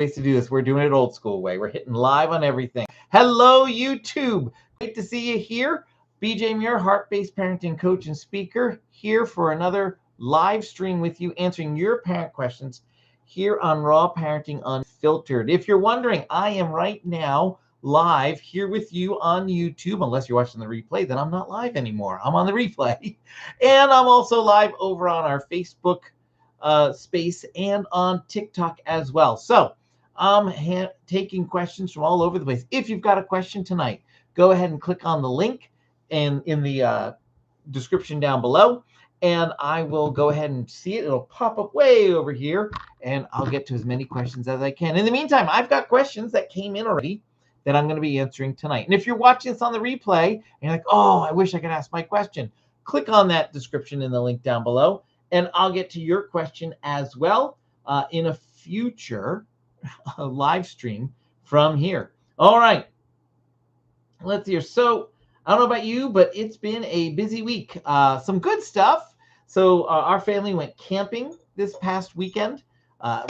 ways to do this. We're doing it old school way. We're hitting live on everything. Hello, YouTube. Great to see you here. BJ Muir, heart-based parenting coach and speaker, here for another live stream with you, answering your parent questions here on Raw Parenting Unfiltered. If you're wondering, I am right now live here with you on YouTube. Unless you're watching the replay, then I'm not live anymore. I'm on the replay. And I'm also live over on our Facebook space and on TikTok as well. So I'm taking questions from all over the place. If you've got a question tonight, go ahead and click on the link and in the description down below, and I will go ahead and see it. It'll pop up way over here, and I'll get to as many questions as I can. In the meantime, I've got questions that came in already that I'm going to be answering tonight. And if you're watching this on the replay and you're like, oh, I wish I could ask my question, click on that description in the link down below, and I'll get to your question as well in a future live stream from here. All right, let's hear. So I don't know about you, but it's been a busy week. Some good stuff. So our family went camping this past weekend.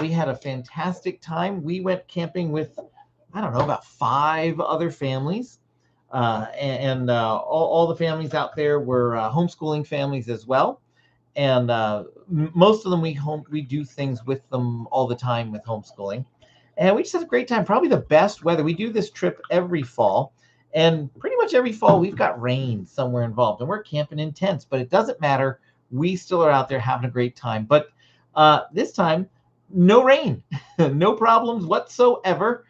We had a fantastic time. We went camping with, I don't know, about 5 other families. All the families out there were homeschooling families as well. And most of them, we do things with them all the time with homeschooling. And we just had a great time. Probably the best weather. We do this trip every fall. And pretty much every fall, we've got rain somewhere involved. And we're camping in tents. But it doesn't matter. We still are out there having a great time. But this time, no rain. No problems whatsoever.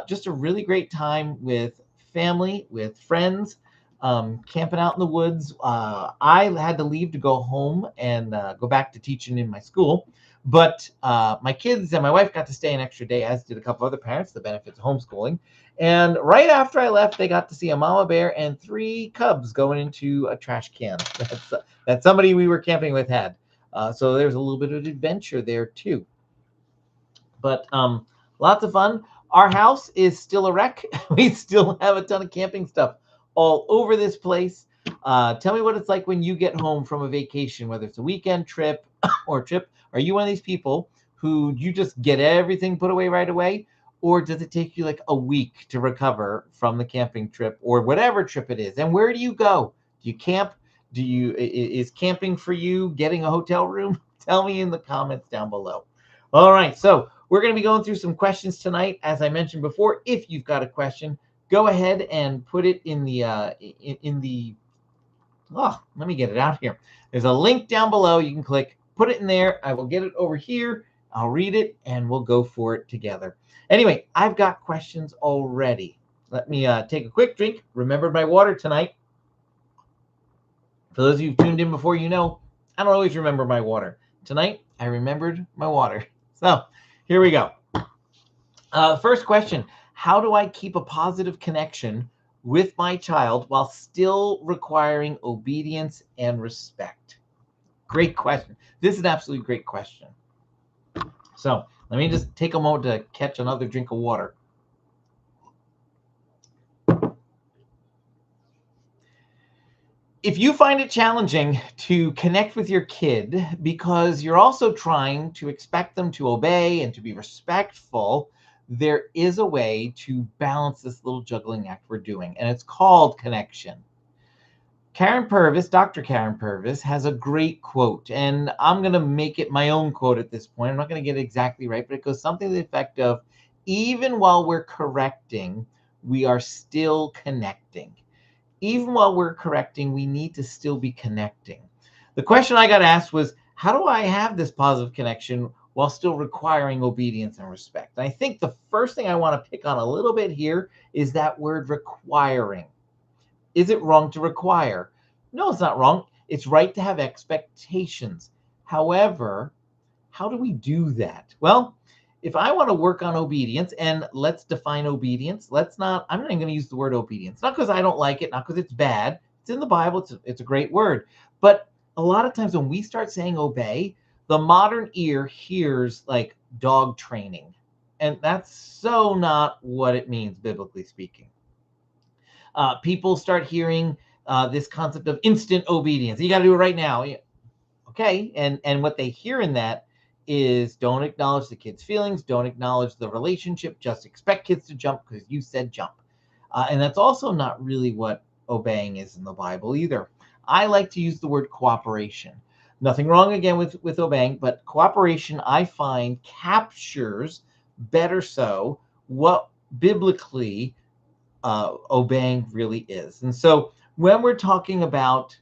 Just a really great time with family, with friends, camping out in the woods. I had to leave to go home and go back to teaching in my school. But my kids and my wife got to stay an extra day, as did a couple other parents, the benefits of homeschooling. And right after I left, they got to see a mama bear and 3 cubs going into a trash can that somebody we were camping with had. So there's a little bit of adventure there too. But lots of fun. Our house is still a wreck. We still have a ton of camping stuff all over this place. Tell me what it's like when you get home from a vacation, whether it's a weekend trip or trip. Are you one of these people who you just get everything put away right away? Or does it take you like a week to recover from the camping trip or whatever trip it is? And where do you go? Do you camp? Is camping for you getting a hotel room? Tell me in the comments down below. All right, so we're going to be going through some questions tonight. As I mentioned before, if you've got a question, go ahead and put it in the let me get it out here. There's a link down below. You can click, put it in there. I will get it over here. I'll read it, and we'll go for it together. Anyway, I've got questions already. Let me take a quick drink. Remembered my water tonight. For those of you who tuned in before, you know I don't always remember my water. Tonight, I remembered my water. So here we go. First question, how do I keep a positive connection with my child while still requiring obedience and respect? Great question. This is an absolutely great question. So let me just take a moment to catch another drink of water. If you find it challenging to connect with your kid because you're also trying to expect them to obey and to be respectful, there is a way to balance this little juggling act we're doing, and it's called connection. Dr. Karen Purvis has a great quote, and I'm going to make it my own quote at this point. I'm not going to get it exactly right, but it goes something to the effect of, even while we're correcting, we are still connecting. Even while we're correcting, we need to still be connecting. The question I got asked was, how do I have this positive connection while still requiring obedience and respect? And I think the first thing I want to pick on a little bit here is that word requiring. Is it wrong to require? No, it's not wrong. It's right to have expectations. However, how do we do that? Well, if I want to work on obedience, and let's define obedience, I'm not going to use the word obedience, not because I don't like it, not because it's bad. It's in the Bible. It's a great word. But a lot of times when we start saying obey, the modern ear hears like dog training. And that's so not what it means, biblically speaking. People start hearing this concept of instant obedience. You got to do it right now. Okay. And what they hear in that is don't acknowledge the kids' feelings, don't acknowledge the relationship, just expect kids to jump because you said jump. And that's also not really what obeying is in the Bible either. I like to use the word cooperation. Nothing wrong again with obeying, but cooperation I find captures better so what biblically obeying really is. And so when we're talking about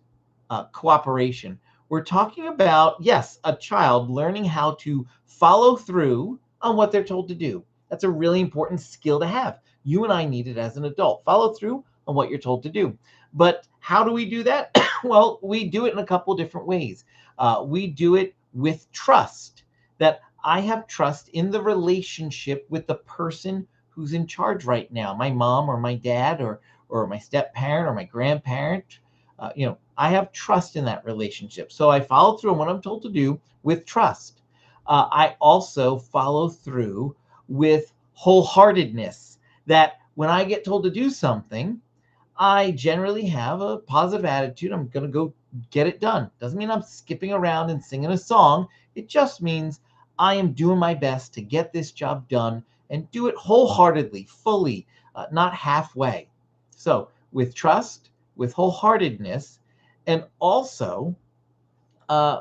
cooperation, we're talking about, yes, a child learning how to follow through on what they're told to do. That's a really important skill to have. You and I need it as an adult. Follow through on what you're told to do. But how do we do that? Well, we do it in a couple different ways. We do it with trust, that I have trust in the relationship with the person who's in charge right now, my mom or my dad or my step parent or my grandparent. I have trust in that relationship. So I follow through on what I'm told to do with trust. I also follow through with wholeheartedness, that when I get told to do something, I generally have a positive attitude. I'm going to go get it done. Doesn't mean I'm skipping around and singing a song. It just means I am doing my best to get this job done and do it wholeheartedly, fully, not halfway. So with trust, with wholeheartedness, and also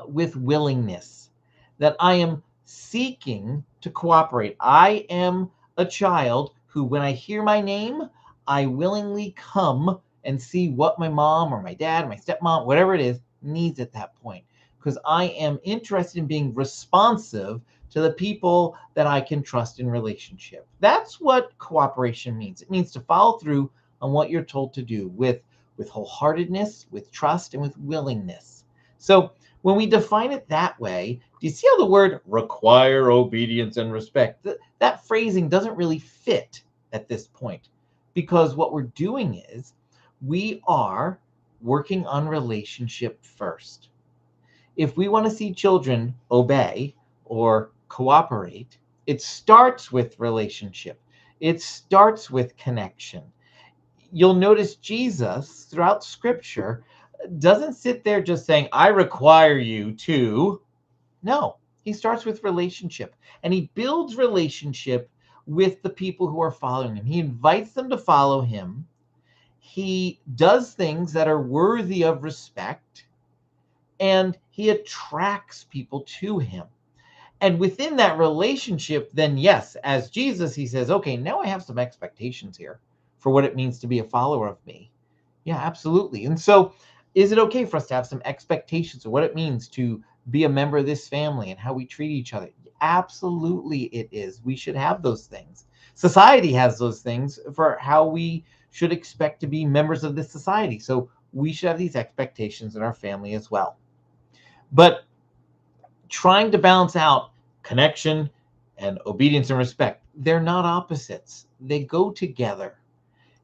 with willingness, that I am seeking to cooperate. I am a child who, when I hear my name, I willingly come and see what my mom or my dad, my stepmom, whatever it is, needs at that point. Because I am interested in being responsive to the people that I can trust in relationship. That's what cooperation means. It means to follow through on what you're told to do with wholeheartedness, with trust, and with willingness. So when we define it that way, do you see how the word require obedience and respect, that phrasing doesn't really fit at this point? Because what we're doing is we are working on relationship first. If we want to see children obey or cooperate, it starts with relationship. It starts with connection. You'll notice Jesus throughout scripture doesn't sit there just saying, I require you to. No, he starts with relationship, and he builds relationship with the people who are following him. He invites them to follow him. He does things that are worthy of respect, and he attracts people to him. And within that relationship, then yes, as Jesus, he says, okay, now I have some expectations here for what it means to be a follower of me. Yeah, absolutely. And so is it okay for us to have some expectations of what it means to be a member of this family and how we treat each other? Absolutely, it is. We should have those things. Society has those things for how we should expect to be members of this society. So we should have these expectations in our family as well. But trying to balance out connection and obedience and respect, they're not opposites. They go together.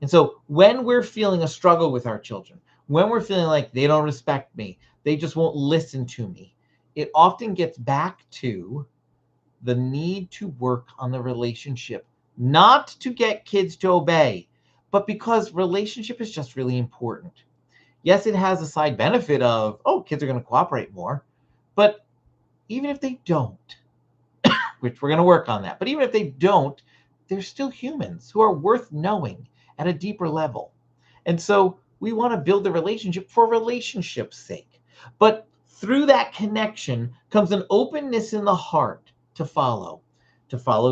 And so when we're feeling a struggle with our children, when we're feeling like they don't respect me, they just won't listen to me, it often gets back to the need to work on the relationship, not to get kids to obey, but because relationship is just really important. Yes, it has a side benefit of, oh, kids are going to cooperate more, but even if they don't, which we're going to work on that, but even if they don't, they're still humans who are worth knowing at a deeper level. And so we want to build the relationship for relationship's sake. But through that connection comes an openness in the heart to follow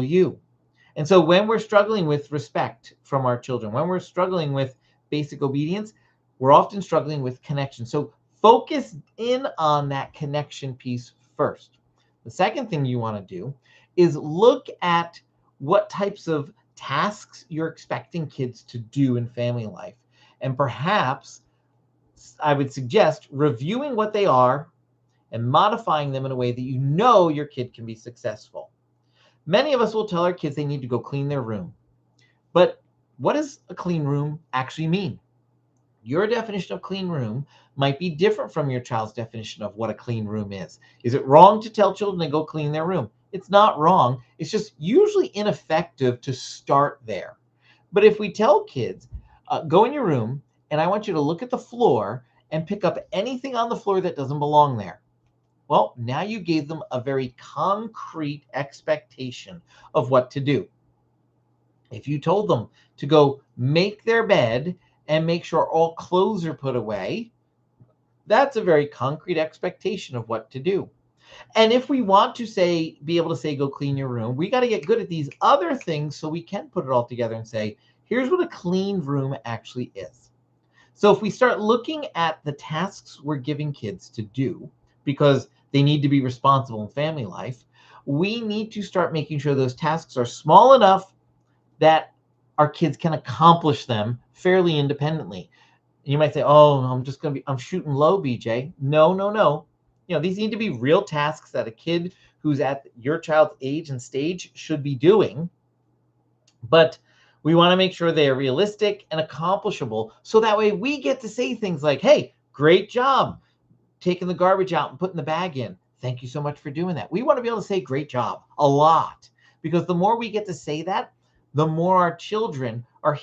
you. And so when we're struggling with respect from our children, when we're struggling with basic obedience, we're often struggling with connection. So focus in on that connection piece first. The second thing you want to do is look at what types of tasks you're expecting kids to do in family life. And perhaps I would suggest reviewing what they are and modifying them in a way that you know your kid can be successful. Many of us will tell our kids they need to go clean their room. But what does a clean room actually mean? Your definition of clean room might be different from your child's definition of what a clean room is. Is it wrong to tell children to go clean their room? It's not wrong. It's just usually ineffective to start there. But if we tell kids, go in your room and I want you to look at the floor and pick up anything on the floor that doesn't belong there. Well, now you gave them a very concrete expectation of what to do. If you told them to go make their bed and make sure all clothes are put away, that's a very concrete expectation of what to do. And if we want to be able to say, go clean your room, we got to get good at these other things so we can put it all together and say, here's what a clean room actually is. So if we start looking at the tasks we're giving kids to do, because they need to be responsible in family life, we need to start making sure those tasks are small enough that our kids can accomplish them fairly independently. You might say, oh, I'm shooting low, BJ. No, no, no. These need to be real tasks that a kid who's at your child's age and stage should be doing. But we want to make sure they are realistic and accomplishable. So that way we get to say things like, hey, great job taking the garbage out and putting the bag in. Thank you so much for doing that. We want to be able to say great job a lot, because the more we get to say that, the more our children are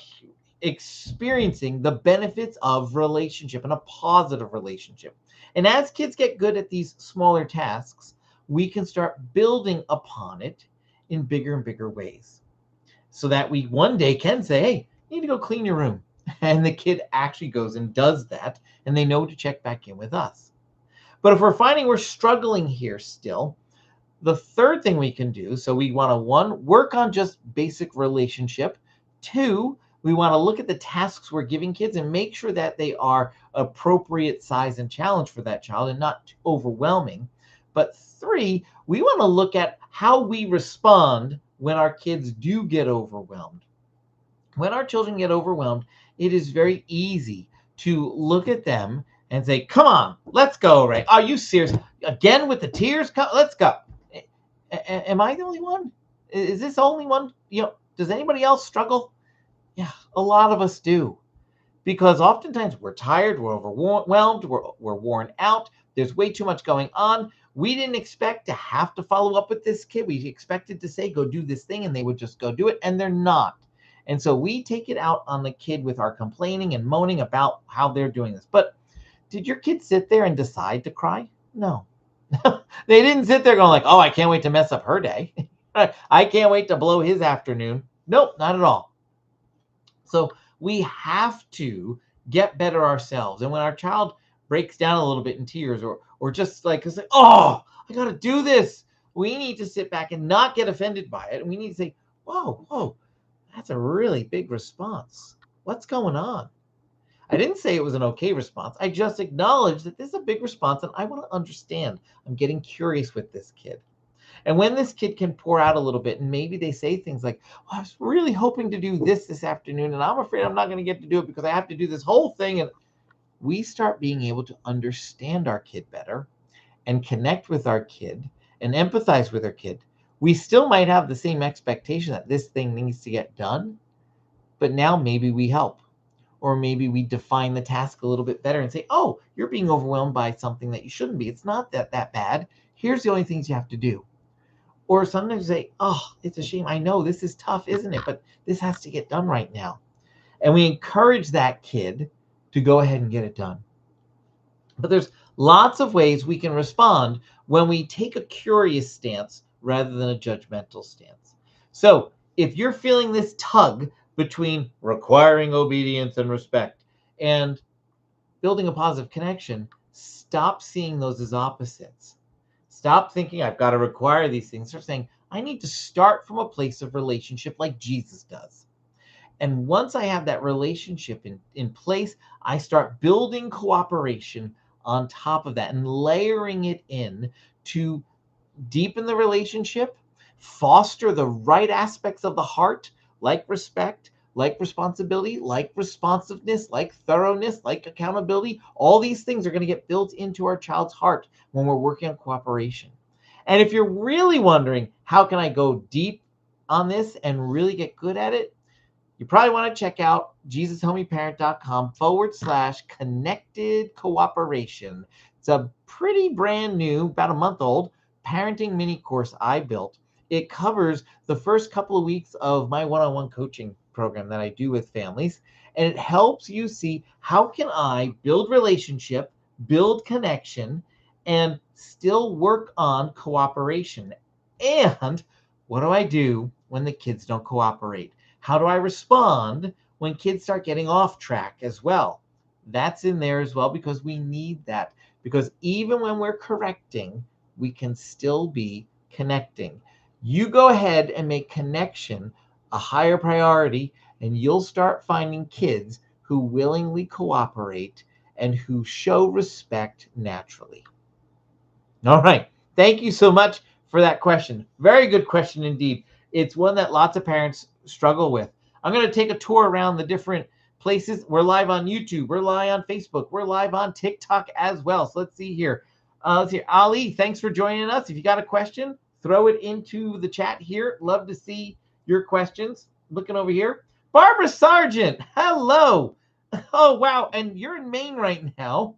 experiencing the benefits of relationship and a positive relationship. And as kids get good at these smaller tasks, we can start building upon it in bigger and bigger ways, so that we one day can say, hey, you need to go clean your room. And the kid actually goes and does that, and they know to check back in with us. But if we're finding we're struggling here still, the third thing we can do, so we want to, 1, work on just basic relationship. 2, we want to look at the tasks we're giving kids and make sure that they are appropriate size and challenge for that child and not too overwhelming. But 3, we want to look at how we respond when our kids do get overwhelmed. When our children get overwhelmed, it is very easy to look at them and say, come on, let's go, Ray. Are you serious? Again with the tears? Come, let's go. Am I the only one? Is this the only one? Does anybody else struggle? Yeah, a lot of us do. Because oftentimes we're tired, we're overwhelmed, we're worn out. There's way too much going on. We didn't expect to have to follow up with this kid. We expected to say, go do this thing, and they would just go do it, and they're not. And so we take it out on the kid with our complaining and moaning about how they're doing this. But did your kid sit there and decide to cry? No. They didn't sit there going like, oh, I can't wait to mess up her day. I can't wait to blow his afternoon. Nope, not at all. So we have to get better ourselves. And when our child breaks down a little bit in tears or just like, oh, I got to do this, we need to sit back and not get offended by it. And we need to say, whoa, that's a really big response. What's going on? I didn't say it was an okay response. I just acknowledged that this is a big response and I want to understand. I'm getting curious with this kid. And when this kid can pour out a little bit and maybe they say things like, I was really hoping to do this afternoon and I'm afraid I'm not going to get to do it because I have to do this whole thing. And we start being able to understand our kid better and connect with our kid and empathize with our kid. We still might have the same expectation that this thing needs to get done, but now maybe we help. Or maybe we define the task a little bit better and say, oh, you're being overwhelmed by something that you shouldn't be. It's not that bad. Here's the only things you have to do. Or sometimes say, oh, it's a shame. I know this is tough, isn't it? But this has to get done right now. And we encourage that kid to go ahead and get it done. But there's lots of ways we can respond when we take a curious stance rather than a judgmental stance. So if you're feeling this tug between requiring obedience and respect and building a positive connection, stop seeing those as opposites. Stop thinking I've got to require these things. Start saying I need to start from a place of relationship like Jesus does. And once I have that relationship in place, I start building cooperation on top of that and layering it in to deepen the relationship, foster the right aspects of the heart, like respect, like responsibility, like responsiveness, like thoroughness, like accountability. All these things are going to get built into our child's heart when we're working on cooperation. And if you're really wondering, how can I go deep on this and really get good at it? You probably want to check out JesusHelpMeParent.com/connected cooperation. It's a pretty brand new, about a month old, parenting mini course I built. It covers the first couple of weeks of my one-on-one coaching program that I do with families. And it helps you see, how can I build relationship, build connection, and still work on cooperation. And what do I do when the kids don't cooperate? How do I respond when kids start getting off track as well? That's in there as well, because we need that. Because even when we're correcting, we can still be connecting. You go ahead and make connection a higher priority, and you'll start finding kids who willingly cooperate and who show respect naturally. All right. Thank you so much for that question. Very good question indeed. It's one that lots of parents struggle with. I'm going to take a tour around the different places. We're live on YouTube. We're live on Facebook. We're live on TikTok as well. So let's see here. Let's see. Ali, thanks for joining us. If you got a question, throw it into the chat here. Love to see your questions. Looking over here. Barbara Sargent, hello. Oh, wow. And you're in Maine right now.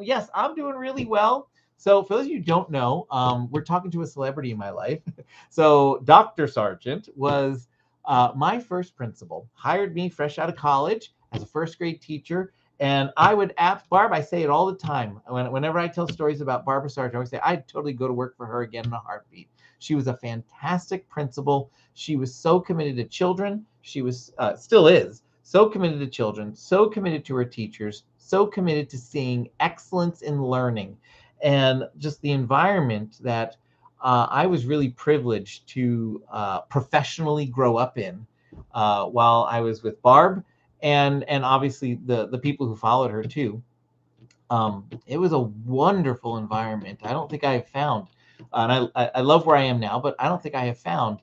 Yes, I'm doing really well. So for those of you who don't know, we're talking to a celebrity in my life. So Dr. Sargent was my first principal, hired me fresh out of college as a first grade teacher. And I would ask Barb, I say it all the time. Whenever I tell stories about Barbara Sargent, I always say I'd totally go to work for her again in a heartbeat. She was a fantastic principal. She was so committed to children. She was still is so committed to children, so committed to her teachers, so committed to seeing excellence in learning, and just the environment that I was really privileged to professionally grow up in while I was with Barb, and obviously the people who followed her too. It was a wonderful environment. I don't think I have found, and I love where I am now, but I don't think I have found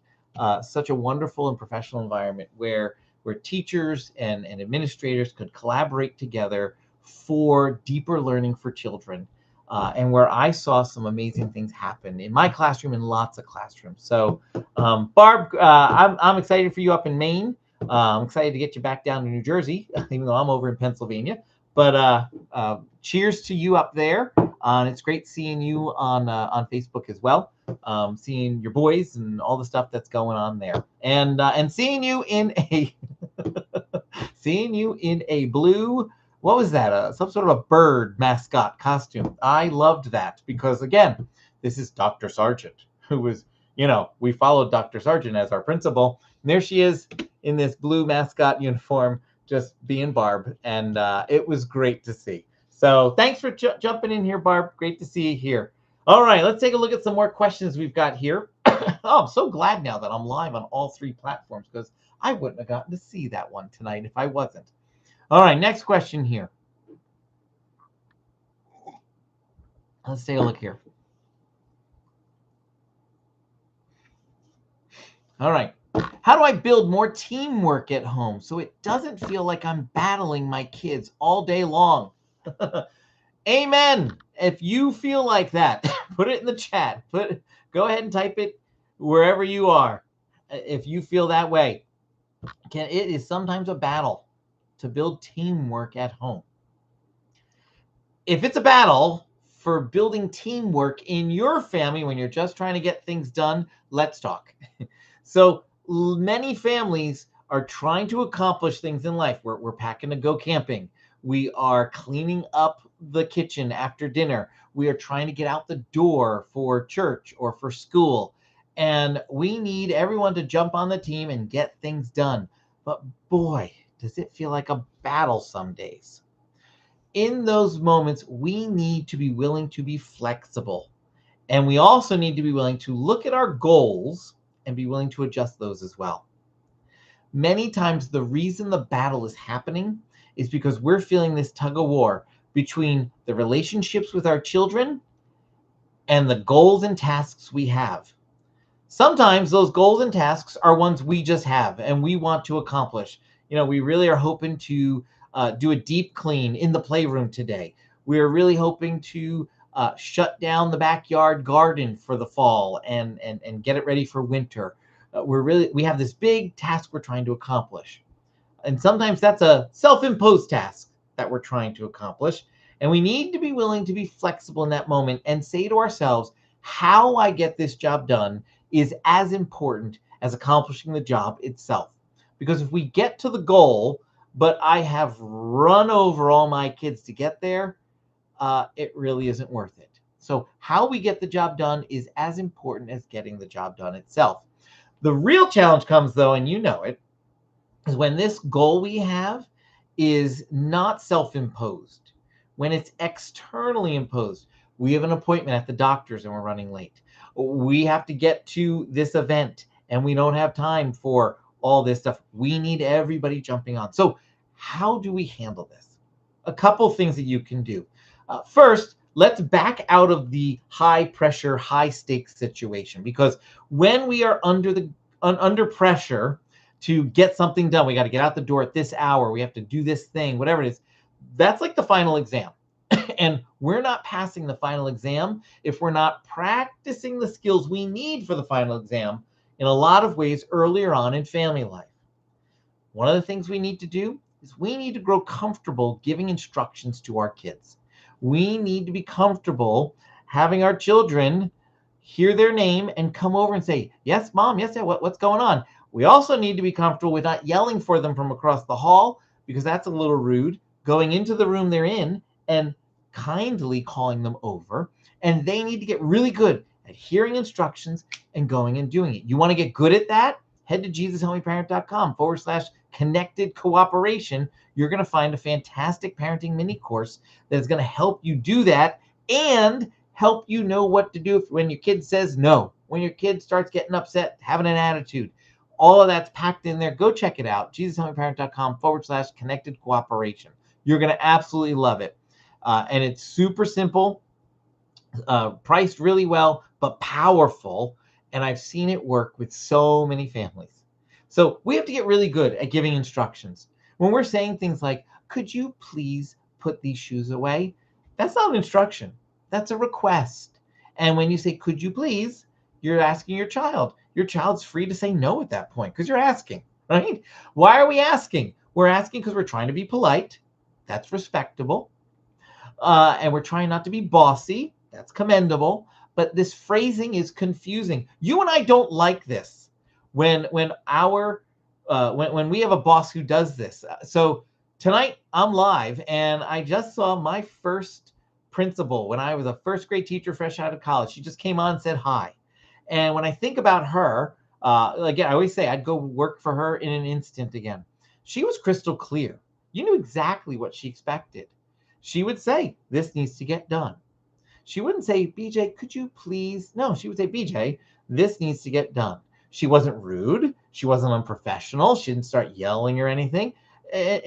such a wonderful and professional environment where teachers and administrators could collaborate together for deeper learning for children. And where I saw some amazing things happen in my classroom and lots of classrooms. So, Barb, I'm excited for you up in Maine. I'm excited to get you back down to New Jersey, even though I'm over in Pennsylvania. But cheers to you up there. And it's great seeing you on Facebook as well. Seeing your boys and all the stuff that's going on there, and seeing you in a seeing you in a blue, what was that? Some sort of a bird mascot costume. I loved that because, again, this is Dr. Sargent, who was, we followed Dr. Sargent as our principal. And there she is in this blue mascot uniform, just being Barb. And it was great to see. So thanks for jumping in here, Barb. Great to see you here. All right, let's take a look at some more questions we've got here. Oh, I'm so glad now that I'm live on all three platforms, because I wouldn't have gotten to see that one tonight if I wasn't. All right, next question here. Let's take a look here. All right. How do I build more teamwork at home so it doesn't feel like I'm battling my kids all day long? Amen. If you feel like that, put it in the chat. Go ahead and type it wherever you are. If you feel that way, it is sometimes a battle to build teamwork at home. If it's a battle for building teamwork in your family when you're just trying to get things done, let's talk. So many families are trying to accomplish things in life. We're packing to go camping. We are cleaning up the kitchen after dinner. We are trying to get out the door for church or for school. And we need everyone to jump on the team and get things done. But boy, does it feel like a battle some days. In those moments, we need to be willing to be flexible. And we also need to be willing to look at our goals and be willing to adjust those as well. Many times, the reason the battle is happening is because we're feeling this tug of war between the relationships with our children and the goals and tasks we have. Sometimes those goals and tasks are ones we just have and we want to accomplish. We really are hoping to do a deep clean in the playroom today. We're really hoping to shut down the backyard garden for the fall and get it ready for winter. We have this big task we're trying to accomplish. And sometimes that's a self-imposed task that we're trying to accomplish. And we need to be willing to be flexible in that moment and say to ourselves, how I get this job done is as important as accomplishing the job itself. Because if we get to the goal, but I have run over all my kids to get there, it really isn't worth it. So how we get the job done is as important as getting the job done itself. The real challenge comes, though, and you know it, is when this goal we have is not self-imposed, when it's externally imposed. We have an appointment at the doctor's and we're running late. We have to get to this event and we don't have time for all this stuff. We need everybody jumping on. So how do we handle this? A couple things that you can do. First, let's back out of the high pressure, high stakes situation, because when we are under pressure to get something done, we got to get out the door at this hour, we have to do this thing, whatever it is, that's like the final exam. And we're not passing the final exam if we're not practicing the skills we need for the final exam in a lot of ways earlier on in family life. One of the things we need to do is we need to grow comfortable giving instructions to our kids. We need to be comfortable having our children hear their name and come over and say, yes, mom, yes, what's going on? We also need to be comfortable with not yelling for them from across the hall, because that's a little rude, going into the room they're in and kindly calling them over. And they need to get really good at hearing instructions and going and doing it. You want to get good at that? Head to JesusHelpMeParent.com/connected cooperation. You're going to find a fantastic parenting mini course that is going to help you do that and help you know what to do when your kid says no, when your kid starts getting upset, having an attitude. All of that's packed in there. Go check it out. JesusHelpMeParent.com/connected cooperation. You're going to absolutely love it. And it's super simple, priced really well, but powerful. And I've seen it work with so many families. So we have to get really good at giving instructions. When we're saying things like, could you please put these shoes away? That's not an instruction. That's a request. And when you say, could you please, you're asking your child. Your child's free to say no at that point because you're asking, right? Why are we asking? We're asking because we're trying to be polite. That's respectable. And we're trying not to be bossy. That's commendable. But this phrasing is confusing. You and I don't like this when we have a boss who does this. So tonight I'm live and I just saw my first principal when I was a first grade teacher fresh out of college. She just came on and said hi. And when I think about her, again, I always say I'd go work for her in an instant again. She was crystal clear. You knew exactly what she expected. She would say, this needs to get done. She wouldn't say, BJ, could you please? No, she would say, BJ, this needs to get done. She wasn't rude. She wasn't unprofessional. She didn't start yelling or anything.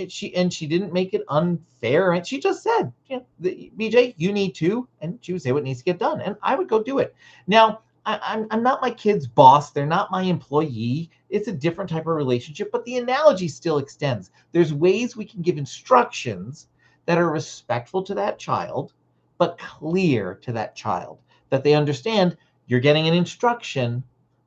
She didn't make it unfair. And she just said, BJ, you need to. And she would say what needs to get done. And I would go do it. Now, I'm not my kid's boss. They're not my employee. It's a different type of relationship, but the analogy still extends. There's ways we can give instructions that are respectful to that child, but clear to that child, that they understand you're getting an instruction.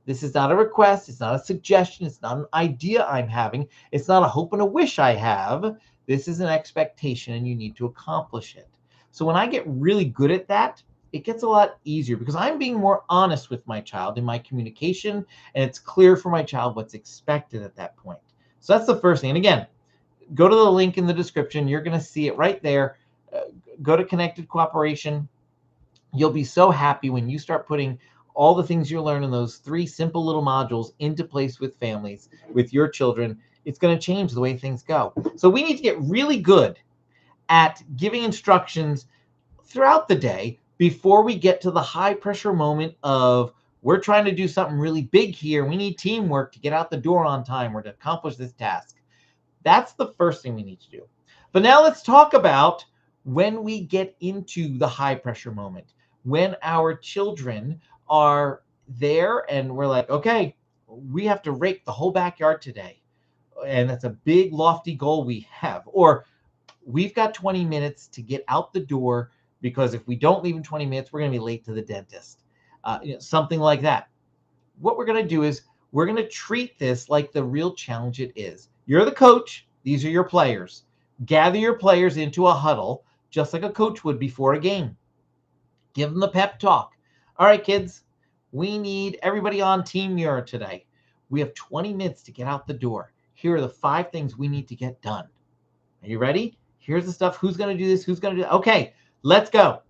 This is not a request. It's not a suggestion. It's not an idea I'm having. It's not a hope and a wish I have. This is an expectation and you need to accomplish it. So when I get really good at that, it gets a lot easier because I'm being more honest with my child in my communication, and it's clear for my child what's expected at that point. So that's the first thing. And again, go to the link in the description. You're going to see it right there. Go to Connected Cooperation. You'll be so happy when you start putting all the things you learn in those 3 simple little modules into place with families, with your children. It's going to change the way things go. So we need to get really good at giving instructions throughout the day before we get to the high pressure moment of we're trying to do something really big here. We need teamwork to get out the door on time or to accomplish this task. That's the first thing we need to do. But now let's talk about when we get into the high pressure moment, when our children are there and we're like, okay, we have to rake the whole backyard today. And that's a big lofty goal we have. Or we've got 20 minutes to get out the door because if we don't leave in 20 minutes, we're going to be late to the dentist. Something like that. What we're going to do is we're going to treat this like the real challenge it is. You're the coach. These are your players. Gather your players into a huddle, just like a coach would before a game. Give them the pep talk. All right, kids, we need everybody on Team Muir today. We have 20 minutes to get out the door. Here are the 5 things we need to get done. Are you ready? Here's the stuff. Who's going to do this? Who's going to do that? Okay, let's go.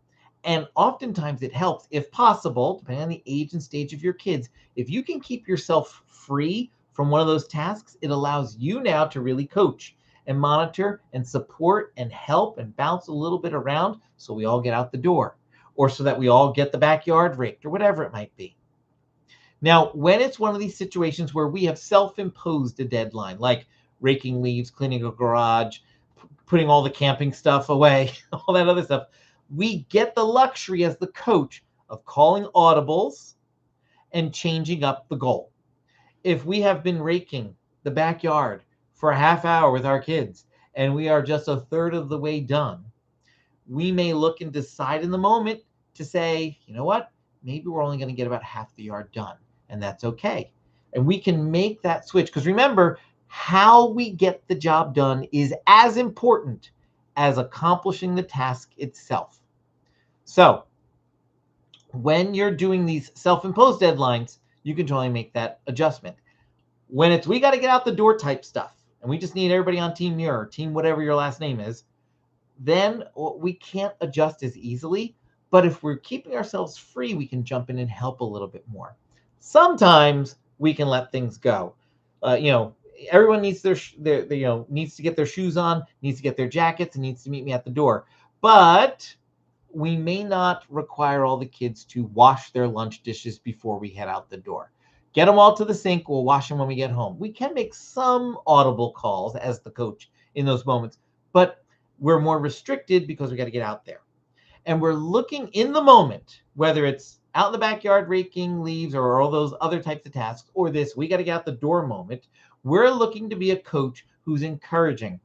And oftentimes it helps, if possible, depending on the age and stage of your kids, if you can keep yourself free from one of those tasks, it allows you now to really coach and monitor and support and help and bounce a little bit around so we all get out the door, or so that we all get the backyard raked, or whatever it might be. Now, when it's one of these situations where we have self-imposed a deadline, like raking leaves, cleaning a garage, putting all the camping stuff away, all that other stuff, we get the luxury as the coach of calling audibles and changing up the goal. If we have been raking the backyard for a half hour with our kids and we are just a third of the way done, we may look and decide in the moment to say, you know what, maybe we're only going to get about half the yard done, and that's okay. And we can make that switch, because remember, how we get the job done is as important as accomplishing the task itself. So when you're doing these self-imposed deadlines, you can totally make that adjustment. When it's we got to get out the door type stuff, and we just need everybody on team your, team whatever your last name is, then we can't adjust as easily. But if we're keeping ourselves free, we can jump in and help a little bit more. Sometimes we can let things go. Everyone needs their needs to get their shoes on, needs to get their jackets, and needs to meet me at the door. But we may not require all the kids to wash their lunch dishes before we head out the door. Get them all to the sink. We'll wash them when we get home. We can make some audible calls as the coach in those moments, but we're more restricted because we got to get out there. And we're looking in the moment, whether it's out in the backyard raking leaves or all those other types of tasks, or this we got to get out the door moment. We're looking to be a coach who's encouraging.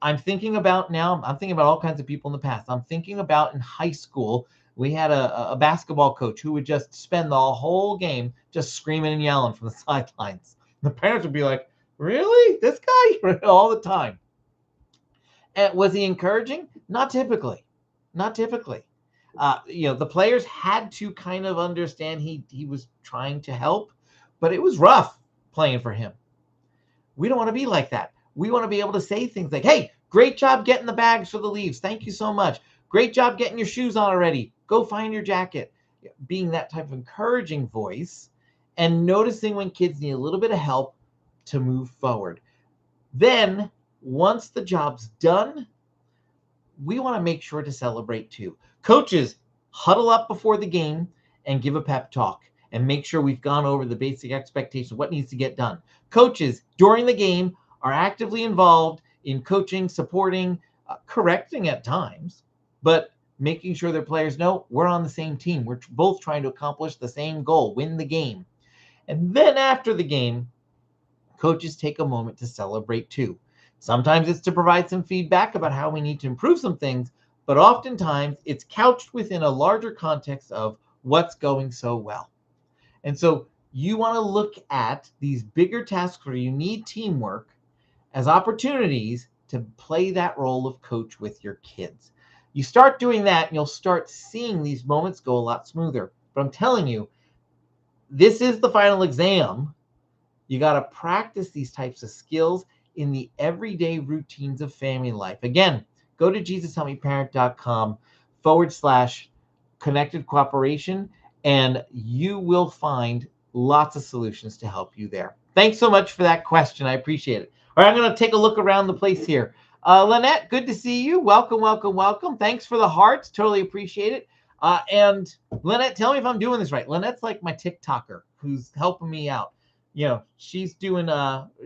I'm thinking about all kinds of people in the past. I'm thinking about in high school, we had a basketball coach who would just spend the whole game just screaming and yelling from the sidelines. The parents would be like, really? This guy? All the time. And was he encouraging? Not typically. Not typically. The players had to kind of understand he was trying to help, but it was rough playing for him. We don't want to be like that. We want to be able to say things like, hey, great job getting the bags for the leaves. Thank you so much. Great job getting your shoes on already. Go find your jacket. Being that type of encouraging voice and noticing when kids need a little bit of help to move forward. Then, once the job's done, we want to make sure to celebrate too. Coaches, huddle up before the game and give a pep talk and make sure we've gone over the basic expectations, what needs to get done. Coaches, during the game, are actively involved in coaching, supporting, correcting at times, but making sure their players know we're on the same team. We're both trying to accomplish the same goal, win the game. And then after the game, coaches take a moment to celebrate too. Sometimes it's to provide some feedback about how we need to improve some things, but oftentimes it's couched within a larger context of what's going so well. And so you want to look at these bigger tasks where you need teamwork as opportunities to play that role of coach with your kids. You start doing that and you'll start seeing these moments go a lot smoother. But I'm telling you, this is the final exam. You got to practice these types of skills in the everyday routines of family life. Again, go to JesusHelpMeParent.com/connected cooperation, and you will find lots of solutions to help you there. Thanks so much for that question. I appreciate it. All right, I'm going to take a look around the place here. Lynette, good to see you. Welcome, welcome, welcome. Thanks for the hearts. Totally appreciate it. And Lynette, tell me if I'm doing this right. Lynette's like my TikToker who's helping me out. She's doing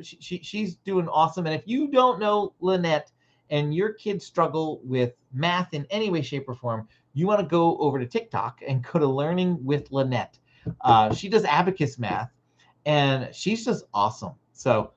she's doing awesome. And if you don't know Lynette and your kids struggle with math in any way, shape, or form, you want to go over to TikTok and go to Learning with Lynette. She does abacus math, and she's just awesome. So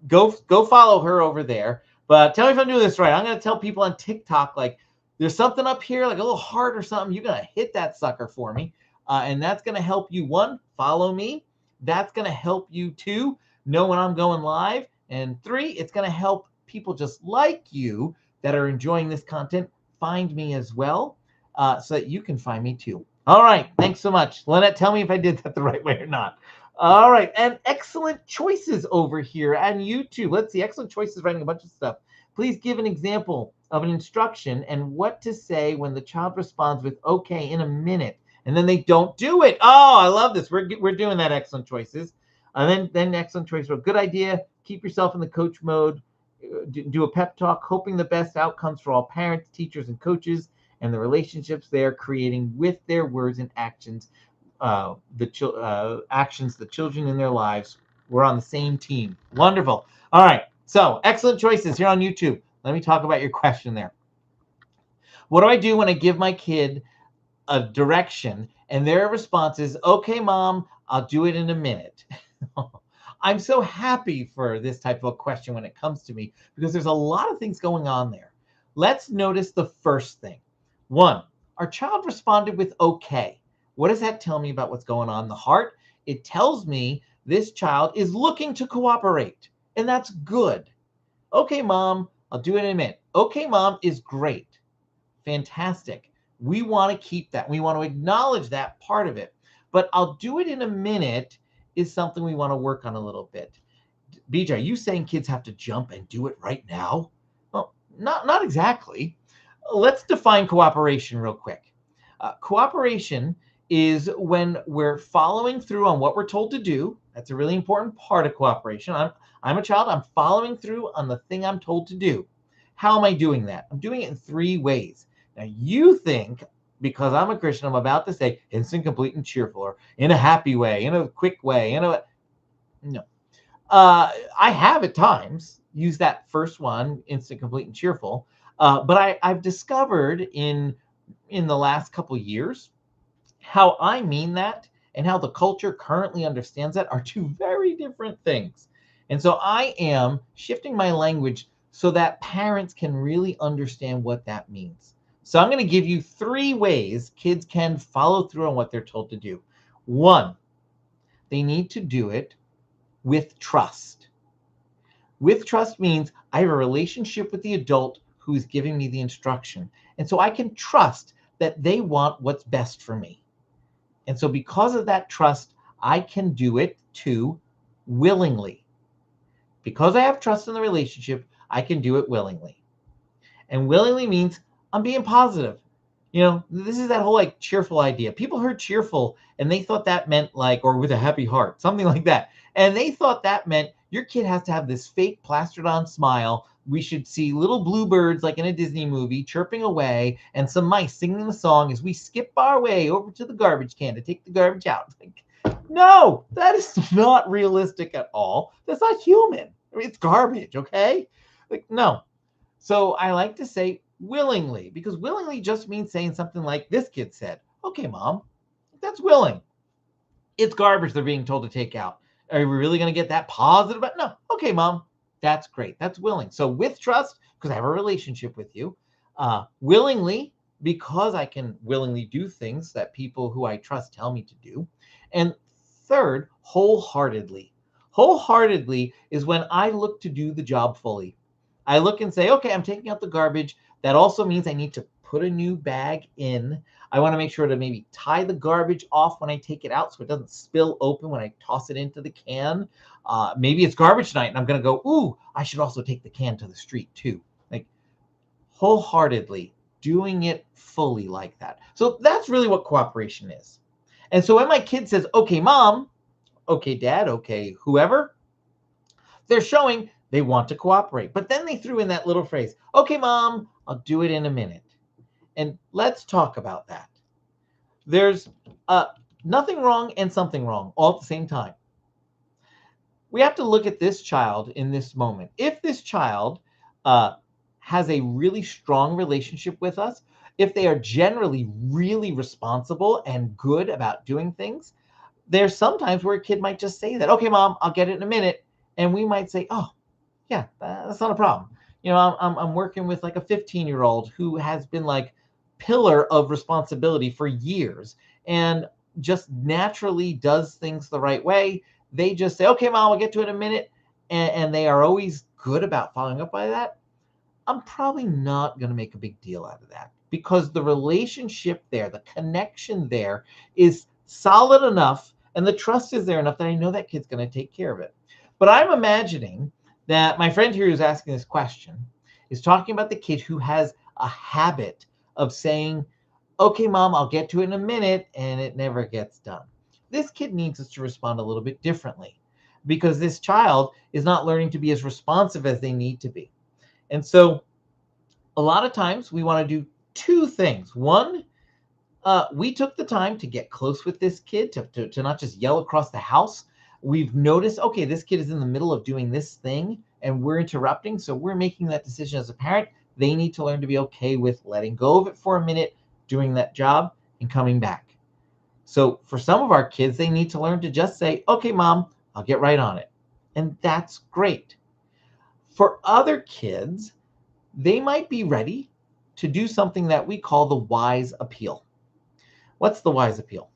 go follow her over there. But tell me if I'm doing this right. I'm going to tell people on TikTok, like, there's something up here, like a little heart or something. You're going to hit that sucker for me. And that's going to help you, one, follow me. That's going to help you, two, know when I'm going live. And three, it's going to help people just like you that are enjoying this content find me as well, so that you can find me too. All right. Thanks so much. Lynette, tell me if I did that the right way or not. All right, and excellent choices over here on YouTube. Let's see, excellent choices writing a bunch of stuff. Please give an example of an instruction and what to say when the child responds with "okay" in a minute, and then they don't do it. Oh, I love this. We're doing that. Excellent choices. Then excellent choice. Well, good idea. Keep yourself in the coach mode. Do a pep talk, hoping the best outcomes for all parents, teachers, and coaches, and the relationships they are creating with their words and actions. Actions, the children in their lives. We're on the same team. Wonderful. All right. So excellent choices here on YouTube. Let me talk about your question there. What do I do when I give my kid a direction and their response is, "Okay, mom, I'll do it in a minute"? I'm so happy for this type of a question when it comes to me because there's a lot of things going on there. Let's notice the first thing. One, our child responded with "okay." What does that tell me about what's going on in the heart? It tells me this child is looking to cooperate, and that's good. "Okay, mom, I'll do it in a minute." "Okay, mom" is great. Fantastic. We want to keep that. We want to acknowledge that part of it. But "I'll do it in a minute" is something we want to work on a little bit. BJ, are you saying kids have to jump and do it right now? Well, not exactly. Let's define cooperation real quick. Cooperation is when we're following through on what we're told to do. That's a really important part of cooperation. I'm a child. I'm following through on the thing I'm told to do. How am I doing that? I'm doing it in three ways. Now, you think because I'm a Christian, I'm about to say instant, complete, and cheerful, or in a happy way, in a quick way, no. I have at times used that first one, instant, complete, and cheerful. But I've discovered in the last couple of years how I mean that and how the culture currently understands that are two very different things. And so I am shifting my language so that parents can really understand what that means. So I'm going to give you three ways kids can follow through on what they're told to do. One, they need to do it with trust. With trust means I have a relationship with the adult who's giving me the instruction. And so I can trust that they want what's best for me. And so because of that trust, I can do it too willingly. Because I have trust in the relationship, I can do it willingly. And willingly means I'm being positive. This is that whole like cheerful idea. People heard cheerful and they thought that meant like, or with a happy heart, something like that. And they thought that meant your kid has to have this fake plastered on smile. We should see little bluebirds like in a Disney movie chirping away and some mice singing the song as we skip our way over to the garbage can to take the garbage out. Like, no, that is not realistic at all. That's not human. I mean, it's garbage, okay? Like, no. So I like to say willingly, because willingly just means saying something like this kid said, "Okay, mom, that's willing. It's garbage they're being told to take out. Are we really going to get that positive? No. Okay, mom, that's great. That's willing." So with trust, because I have a relationship with you. Willingly, because I can willingly do things that people who I trust tell me to do. And third, wholeheartedly. Wholeheartedly is when I look to do the job fully. I look and say, "Okay, I'm taking out the garbage. That also means I need to put a new bag in. I want to make sure to maybe tie the garbage off when I take it out so it doesn't spill open when I toss it into the can. Maybe it's garbage night and I'm going to go, ooh, I should also take the can to the street too." Like wholeheartedly doing it fully like that. So that's really what cooperation is. And so when my kid says, "Okay, mom," "Okay, dad," "Okay, whoever," they're showing they want to cooperate. But then they threw in that little phrase, "Okay, mom, I'll do it in a minute." And let's talk about that. There's nothing wrong and something wrong all at the same time. We have to look at this child in this moment. If this child uh, has a really strong relationship with us, if they are generally really responsible and good about doing things, there's sometimes where a kid might just say that, "Okay, mom, I'll get it in a minute." And we might say, "Oh, yeah, that's not a problem." I'm working with like a 15-year-old who has been like pillar of responsibility for years and just naturally does things the right way. They just say, "Okay, mom, I'll get to it in a minute." And they are always good about following up by that. I'm probably not going to make a big deal out of that because the relationship there, the connection there is solid enough And the trust is there enough that I know that kid's going to take care of it. But I'm imagining that my friend here who's asking this question is talking about the kid who has a habit of saying, okay, mom, I'll get to it in a minute, and it never gets done. This kid needs us to respond a little bit differently because this child is not learning to be as responsive as they need to be. And so a lot of times we want to do two things. One, we took the time to get close with this kid, to not just yell across the house. We've noticed, okay, this kid is in the middle of doing this thing and we're interrupting. So we're making that decision as a parent. They need to learn to be okay with letting go of it for a minute, doing that job, and coming back. So for some of our kids, they need to learn to just say, okay, mom, I'll get right on it. And that's great. For other kids, they might be ready to do something that we call the wise appeal. What's the wise appeal?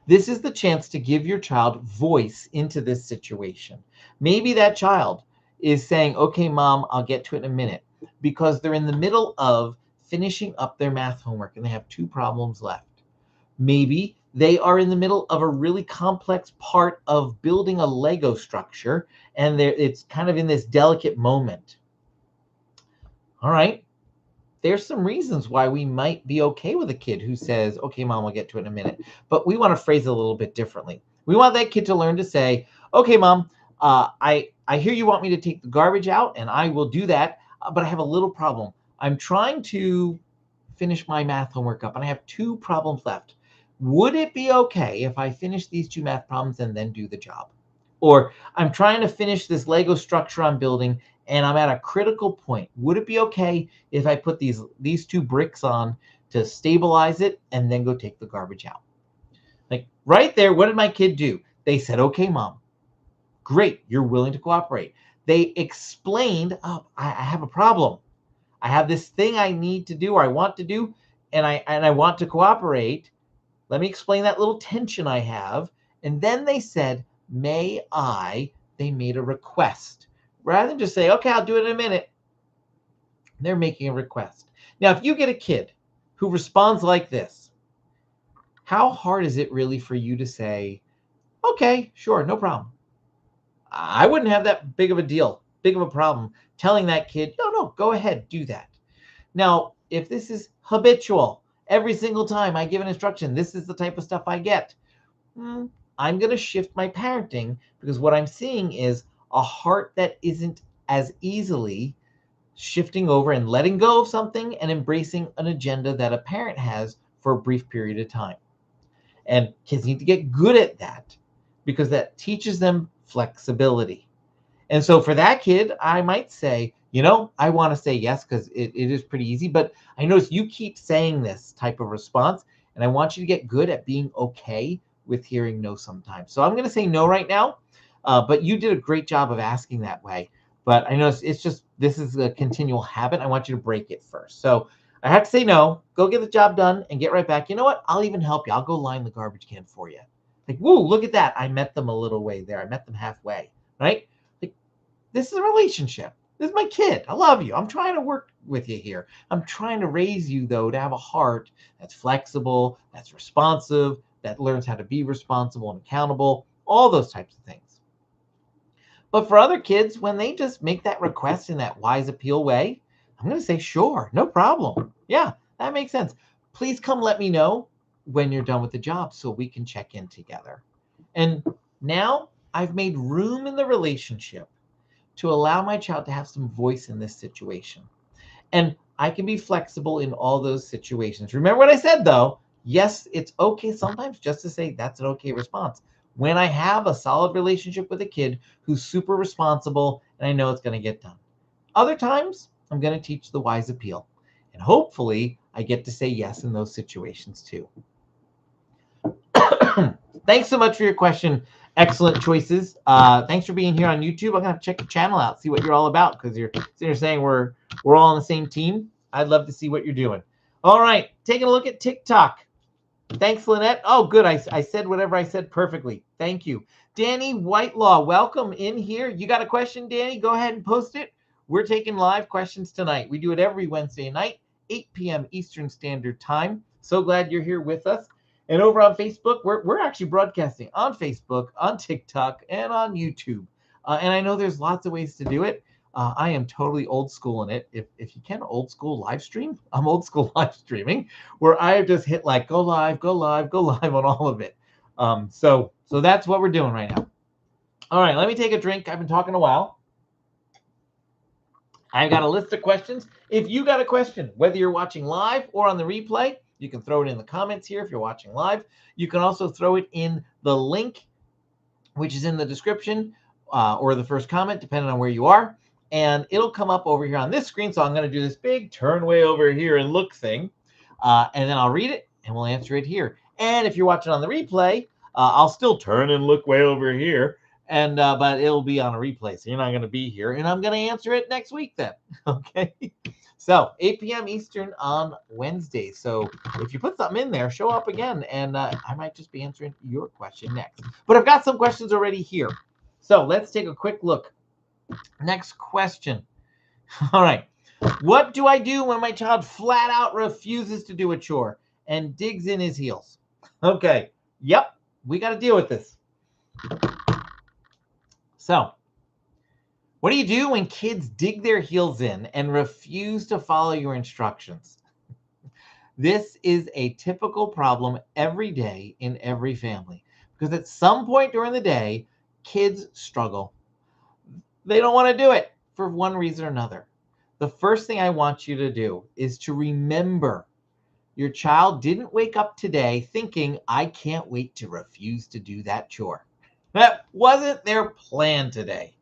This is the chance to give your child voice into this situation. Maybe that child is saying, okay, mom, I'll get to it in a minute, because they're in the middle of finishing up their math homework and they have 2 problems left. Maybe they are in the middle of a really complex part of building a Lego structure and it's kind of in this delicate moment. All right. There's some reasons why we might be okay with a kid who says, okay, mom, we'll get to it in a minute. But we want to phrase it a little bit differently. We want that kid to learn to say, okay, mom, I hear you want me to take the garbage out, and I will do that, but I have a little problem. I'm trying to finish my math homework up, and I have 2 problems left. Would it be okay if I finish these 2 math problems and then do the job? Or I'm trying to finish this Lego structure I'm building and I'm at a critical point. Would it be okay if I put these 2 bricks on to stabilize it and then go take the garbage out? Like right there, what did my kid do? They said, okay, mom. Great, you're willing to cooperate. They explained, oh, I have a problem. I have this thing I need to do or I want to do, and I want to cooperate. Let me explain that little tension I have. And then they said, may I? They made a request. Rather than just say, okay, I'll do it in a minute, they're making a request. Now, if you get a kid who responds like this, how hard is it really for you to say, okay, sure, no problem? I wouldn't have that big of a problem telling that kid, no, go ahead, do that. Now, if this is habitual, every single time I give an instruction, this is the type of stuff I get, I'm going to shift my parenting because what I'm seeing is a heart that isn't as easily shifting over and letting go of something and embracing an agenda that a parent has for a brief period of time. And kids need to get good at that because that teaches them flexibility. And so for that kid, I might say, I want to say yes because it is pretty easy, but I notice you keep saying this type of response, and I want you to get good at being okay with hearing no sometimes. So I'm going to say no right now, but you did a great job of asking that way. But I know it's just, this is a continual habit. I want you to break it first. So I have to say no, go get the job done and get right back. You know what? I'll even help you. I'll go line the garbage can for you. Like, whoa, look at that. I met them a little way there. I met them halfway, right? Like, this is a relationship. This is my kid. I love you. I'm trying to work with you here. I'm trying to raise you, though, to have a heart that's flexible, that's responsive, that learns how to be responsible and accountable, all those types of things. But for other kids, when they just make that request in that wise appeal way, I'm going to say, sure, no problem. Yeah, that makes sense. Please come let me know when you're done with the job so we can check in together. And now I've made room in the relationship to allow my child to have some voice in this situation. And I can be flexible in all those situations. Remember what I said, though? Yes, it's okay sometimes just to say that's an okay response. When I have a solid relationship with a kid who's super responsible and I know it's going to get done. Other times, I'm going to teach the wise appeal. And hopefully, I get to say yes in those situations too. Thanks so much for your question. Excellent choices. Thanks for being here on YouTube. I'm going to check your channel out, see what you're all about, because you're saying we're all on the same team. I'd love to see what you're doing. All right, taking a look at TikTok. Thanks, Lynette. Oh, good. I said whatever I said perfectly. Thank you. Danny Whitelaw, welcome in here. You got a question, Danny? Go ahead and post it. We're taking live questions tonight. We do it every Wednesday night, 8 p.m. Eastern Standard Time. So glad you're here with us. And over on Facebook, we're actually broadcasting on Facebook, on TikTok, and on YouTube. And I know there's lots of ways to do it. I am totally old school in it. If you can old school live stream, I'm old school live streaming, where I just hit like go live, go live, go live on all of it. So that's what we're doing right now. All right, let me take a drink. I've been talking a while. I've got a list of questions. If you got a question, whether you're watching live or on the replay, you can throw it in the comments here if you're watching live. You can also throw it in the link, which is in the description or the first comment, depending on where you are. And it'll come up over here on this screen. So I'm going to do this big turn way over here and look thing. And then I'll read it and we'll answer it here. And if you're watching on the replay, I'll still turn and look way over here. And but it'll be on a replay, so you're not going to be here. And I'm going to answer it next week then. Okay. So 8 p.m. Eastern on Wednesday. So if you put something in there, show up again, and I might just be answering your question next. But I've got some questions already here. So let's take a quick look. Next question. All right. What do I do when my child flat out refuses to do a chore and digs in his heels? Okay. Yep. We got to deal with this. So what do you do when kids dig their heels in and refuse to follow your instructions? This is a typical problem every day in every family because at some point during the day, kids struggle. They don't want to do it for one reason or another. The first thing I want you to do is to remember your child didn't wake up today thinking, I can't wait to refuse to do that chore. That wasn't their plan today.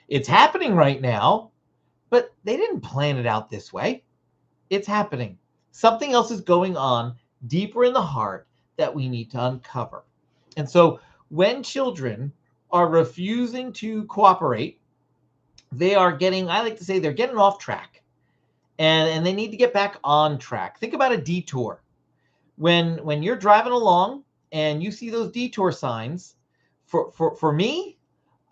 It's happening right now, but they didn't plan it out this way. It's happening. Something else is going on deeper in the heart that we need to uncover. And so when children are refusing to cooperate, they are getting, I like to say, they're getting off track. And they need to get back on track. Think about a detour. When you're driving along and you see those detour signs, for me,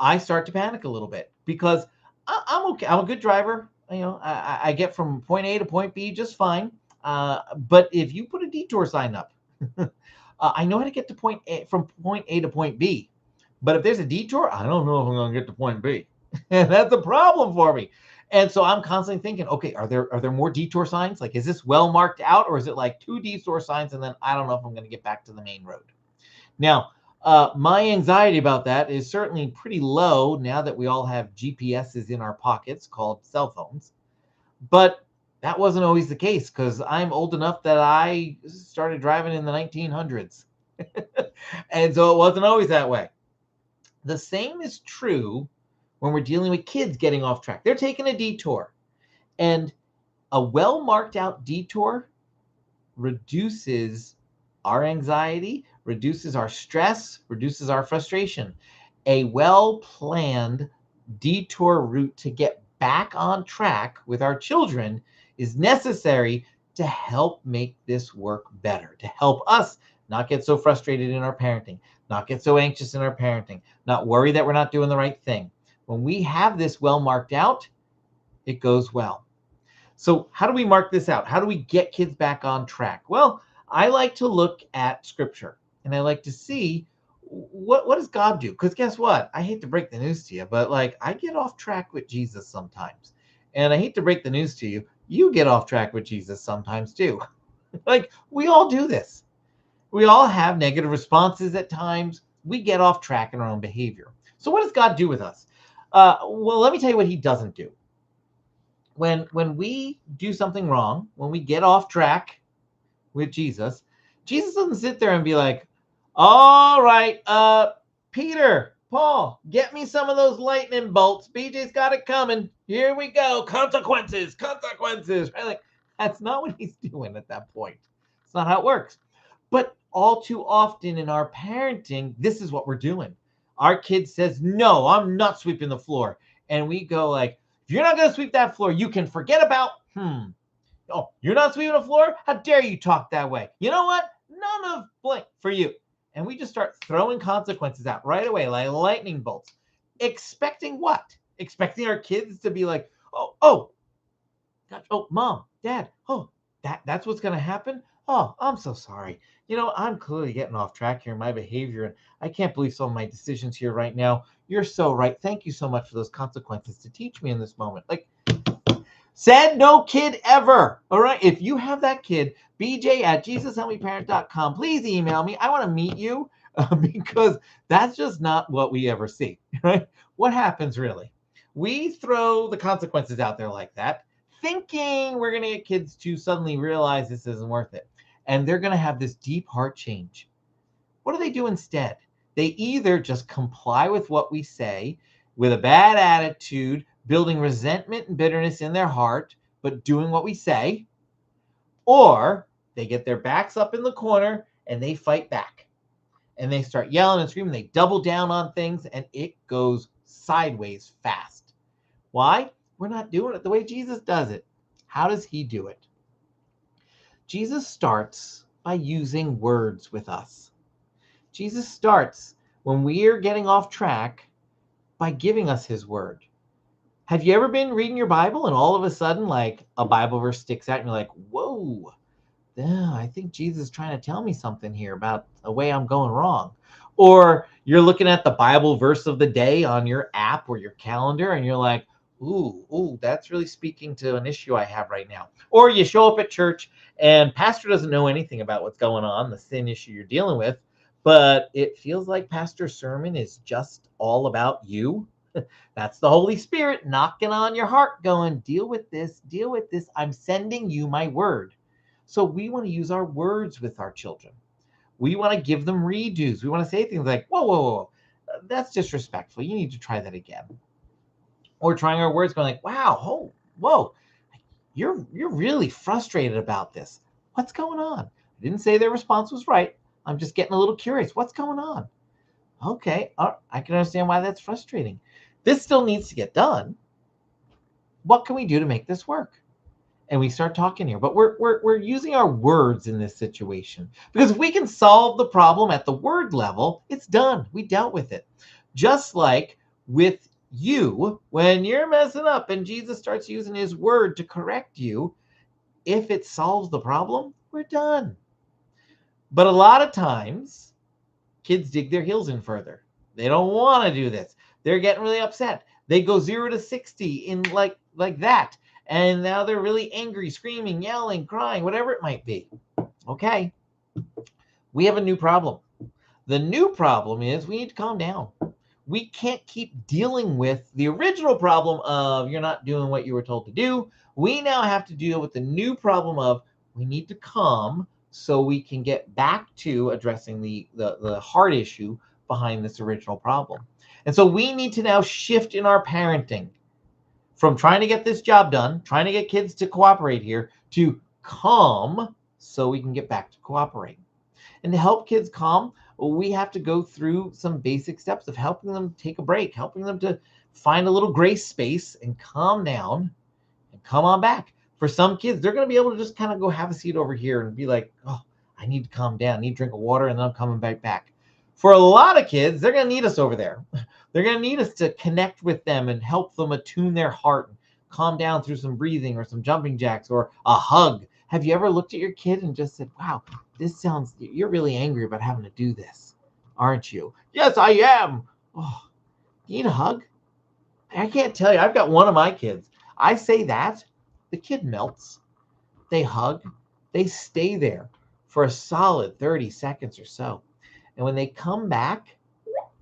I start to panic a little bit because I'm okay. I'm a good driver. You know, I get from point A to point B just fine. But if you put a detour sign up, I know how to get to point A, from point A to point B. But if there's a detour, I don't know if I'm going to get to point B. And that's a problem for me. And so I'm constantly thinking, okay, are there more detour signs? Like, is this well marked out, or is it like 2 detour signs and then I don't know if I'm going to get back to the main road? Now, my anxiety about that is certainly pretty low now that we all have GPSs in our pockets called cell phones. But that wasn't always the case because I'm old enough that I started driving in the 1900s. And so it wasn't always that way. The same is true when we're dealing with kids getting off track. They're taking a detour. And a well marked out detour reduces our anxiety, reduces our stress, reduces our frustration. A well-planned detour route to get back on track with our children is necessary to help make this work better, to help us not get so frustrated in our parenting, not get so anxious in our parenting, not worry that we're not doing the right thing. When we have this well marked out, it goes well. So how do we mark this out? How do we get kids back on track? Well, I like to look at scripture and I like to see what does God do? Because guess what? I hate to break the news to you, but like I get off track with Jesus sometimes. And I hate to break the news to you, you get off track with Jesus sometimes too. Like we all do this. We all have negative responses at times. We get off track in our own behavior. So what does God do with us? Well, let me tell you what he doesn't do. When we do something wrong, when we get off track with Jesus, Jesus doesn't sit there and be like, all right, Peter, Paul, get me some of those lightning bolts. BJ's got it coming. Here we go. Consequences. Right? Like, that's not what he's doing at that point. It's not how it works. But all too often in our parenting, this is what we're doing. Our kid says, no, I'm not sweeping the floor. And we go like, if you're not going to sweep that floor, you can forget about, oh, you're not sweeping the floor? How dare you talk that way? You know what? None of blank for you. And we just start throwing consequences out right away, like lightning bolts. Expecting what? Expecting our kids to be like, oh, mom, dad, oh, that's what's going to happen? Oh, I'm so sorry. I'm clearly getting off track here in my behavior, and I can't believe some of my decisions here right now. You're so right. Thank you so much for those consequences to teach me in this moment. Like, said no kid ever. All right. If you have that kid, bj@jesushelpmeparent.com, please email me. I want to meet you because that's just not what we ever see. Right. What happens really? We throw the consequences out there like that, thinking we're going to get kids to suddenly realize this isn't worth it. And they're going to have this deep heart change. What do they do instead? They either just comply with what we say with a bad attitude, building resentment and bitterness in their heart, but doing what we say, or they get their backs up in the corner and they fight back and they start yelling and screaming. They double down on things and it goes sideways fast. Why? We're not doing it the way Jesus does it. How does he do it? Jesus starts by using words with us. Jesus starts when we are getting off track by giving us his word. Have you ever been reading your Bible and all of a sudden, like, a Bible verse sticks out and you're like, whoa, yeah, I think Jesus is trying to tell me something here about the way I'm going wrong. Or you're looking at the Bible verse of the day on your app or your calendar and you're like, ooh, that's really speaking to an issue I have right now. Or you show up at church and pastor doesn't know anything about what's going on, the sin issue you're dealing with, but it feels like pastor's sermon is just all about you. That's the Holy Spirit knocking on your heart going, deal with this, deal with this. I'm sending you my word. So we want to use our words with our children. We want to give them redos. We want to say things like, whoa, that's disrespectful. You need to try that again. Or trying our words going like, wow, oh, whoa, you're really frustrated about this. What's going on? I didn't say their response was right. I'm just getting a little curious. What's going on? Okay, I can understand why that's frustrating. This still needs to get done. What can we do to make this work? And we start talking here, but we're using our words in this situation, because if we can solve the problem at the word level, it's done. We dealt with it. Just like with you, when you're messing up and Jesus starts using his word to correct you, if it solves the problem, we're done. But a lot of times kids dig their heels in further. They don't want to do this. They're getting really upset. They go 0 to 60 in like that. And now they're really angry, screaming, yelling, crying, whatever it might be. Okay. We have a new problem. The new problem is we need to calm down. We can't keep dealing with the original problem of you're not doing what you were told to do. We now have to deal with the new problem of we need to calm so we can get back to addressing the heart issue behind this original problem. And so we need to now shift in our parenting from trying to get this job done, trying to get kids to cooperate here, to calm so we can get back to cooperating. And to help kids calm, we have to go through some basic steps of helping them take a break, helping them to find a little grace space and calm down and come on back. For some kids, they're going to be able to just kind of go have a seat over here and be like, oh, I need to calm down, I need a drink of water, and then I'm coming back. For a lot of kids, they're going to need us over there. They're going to need us to connect with them and help them attune their heart and calm down through some breathing or some jumping jacks or a hug. Have you ever looked at your kid and just said, wow, you're really angry about having to do this, aren't you? Yes, I am. Oh, you need a hug? I can't tell you. I've got one of my kids. I say that, the kid melts. They hug. They stay there for a solid 30 seconds or so. And when they come back,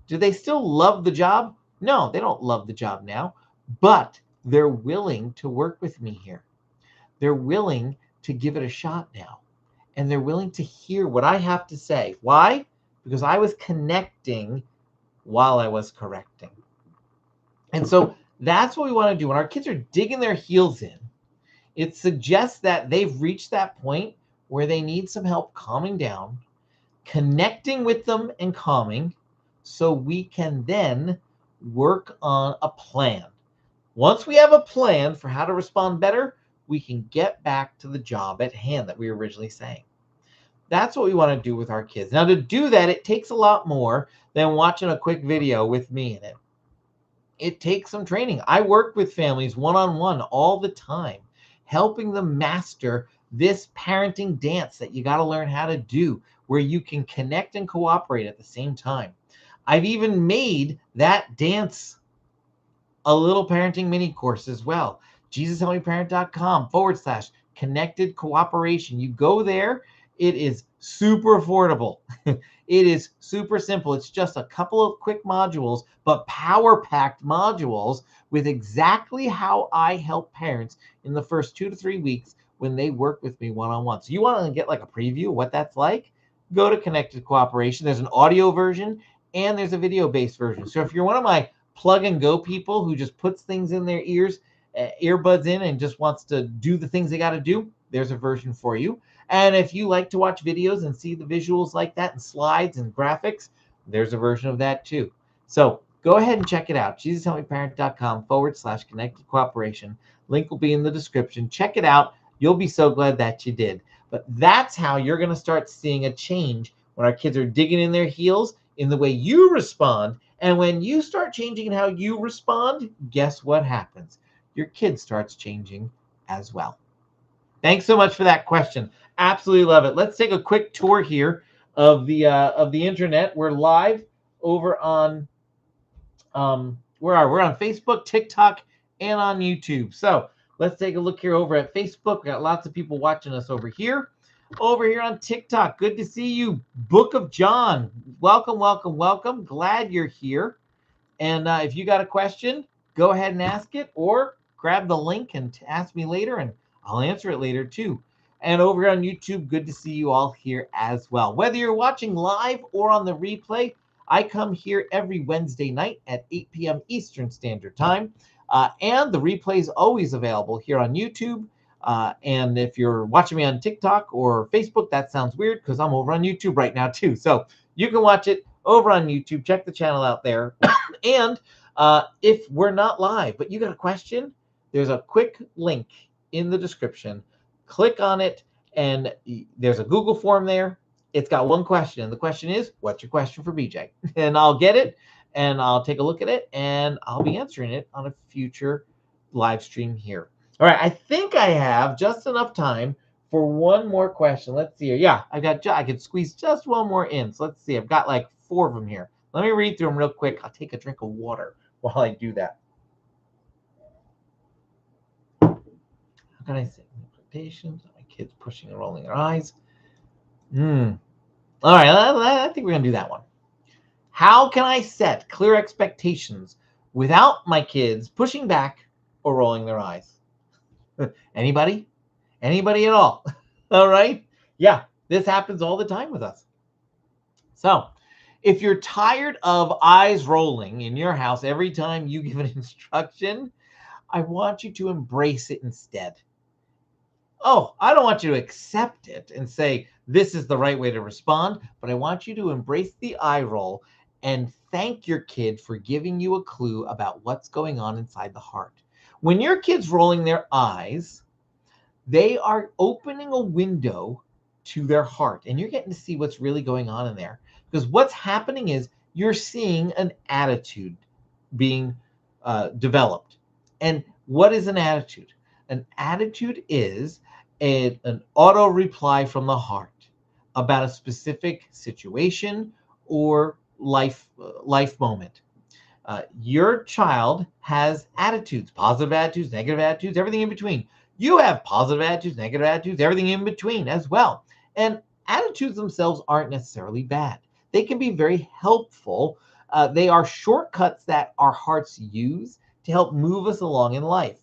do they still love the job? No, they don't love the job now, but they're willing to work with me here. They're willing to give it a shot now. And they're willing to hear what I have to say. Why? Because I was connecting while I was correcting. And so that's what we want to do. When our kids are digging their heels in, it suggests that they've reached that point where they need some help calming down, connecting with them and calming, so we can then work on a plan. Once we have a plan for how to respond better, we can get back to the job at hand that we were originally saying. That's what we want to do with our kids. Now, to do that, it takes a lot more than watching a quick video with me in it. It takes some training. I work with families one-on-one all the time, helping them master this parenting dance that you got to learn how to do, where you can connect and cooperate at the same time. I've even made that dance a little parenting mini course as well. JesusHelpMeParent.com/connected cooperation. You go there. It is super affordable. It is super simple. It's just a couple of quick modules, but power-packed modules with exactly how I help parents in the first 2 to 3 weeks when they work with me one-on-one. So you want to get like a preview of what that's like? Go to Connected Cooperation. There's an audio version and there's a video-based version. So if you're one of my plug and go people who just puts things in their ears, earbuds in, and just wants to do the things they got to do, there's a version for you. And if you like to watch videos and see the visuals like that and slides and graphics, there's a version of that too. So go ahead and check it out. JesusHelpMeParent.com/connected cooperation. Link will be in the description. Check it out. You'll be so glad that you did. But that's how you're going to start seeing a change when our kids are digging in their heels in the way you respond. And when you start changing how you respond, guess what happens? Your kid starts changing as well. Thanks so much for that question. Absolutely love it. Let's take a quick tour here of the internet. We're live over on we're on Facebook, TikTok, and on YouTube. So let's take a look here over at Facebook. We got lots of people watching us over here. Over here on TikTok, good to see you. Book of John, welcome, welcome, welcome. Glad you're here. And if you got a question, go ahead and ask it, or grab the link and ask me later, and I'll answer it later too. And over on YouTube, good to see you all here as well. Whether you're watching live or on the replay, I come here every Wednesday night at 8 p.m. Eastern Standard Time. And the replay is always available here on YouTube. And if you're watching me on TikTok or Facebook, that sounds weird because I'm over on YouTube right now too. So you can watch it over on YouTube. Check the channel out there. And if we're not live, but you got a question, there's a quick link in the description. Click on it, and there's a Google form there. It's got one question. The question is, what's your question for BJ? And I'll get it, and I'll take a look at it, and I'll be answering it on a future live stream here. All right, I think I have just enough time for one more question. Let's see here. Yeah, I could squeeze just one more in. So let's see. I've got like 4 of them here. Let me read through them real quick. I'll take a drink of water while I do that. How can I say expectations? My kids pushing and rolling their eyes. All right, I think we're going to do that one. How can I set clear expectations without my kids pushing back or rolling their eyes? Anybody? Anybody at all? All right. Yeah, this happens all the time with us. So if you're tired of eyes rolling in your house every time you give an instruction, I want you to embrace it instead. Oh, I don't want you to accept it and say, this is the right way to respond, but I want you to embrace the eye roll and thank your kid for giving you a clue about what's going on inside the heart. When your kid's rolling their eyes, they are opening a window to their heart, and you're getting to see what's really going on in there. Because what's happening is you're seeing an attitude being developed. And what is an attitude? An attitude is an auto reply from the heart about a specific situation or life moment. Your child has attitudes, positive attitudes, negative attitudes, everything in between. You have positive attitudes, negative attitudes, everything in between as well. And attitudes themselves aren't necessarily bad. They can be very helpful. They are shortcuts that our hearts use to help move us along in life.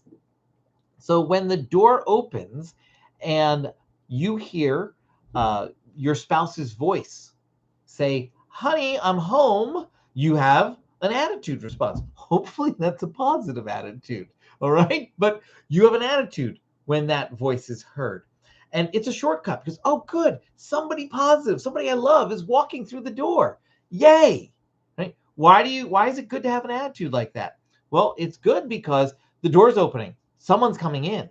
So when the door opens and you hear your spouse's voice say, honey, I'm home, you have an attitude response. Hopefully that's a positive attitude. All right. But you have an attitude when that voice is heard. And it's a shortcut because, oh, good. Somebody positive, somebody I love is walking through the door. Yay. Right. Why is it good to have an attitude like that? Well, it's good because the door's opening. Someone's coming in.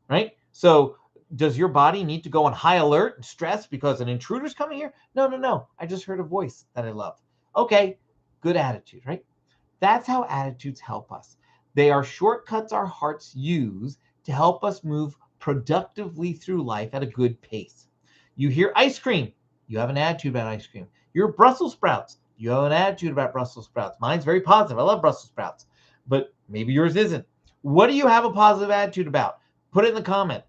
Right. So does your body need to go on high alert and stress because an intruder's coming here? No. I just heard a voice that I love. Okay. Good attitude, right? That's how attitudes help us. They are shortcuts our hearts use to help us move productively through life at a good pace. You hear ice cream, you have an attitude about ice cream. You're Brussels sprouts, you have an attitude about Brussels sprouts. Mine's very positive. I love Brussels sprouts, but maybe yours isn't. What do you have a positive attitude about? Put it in the comment.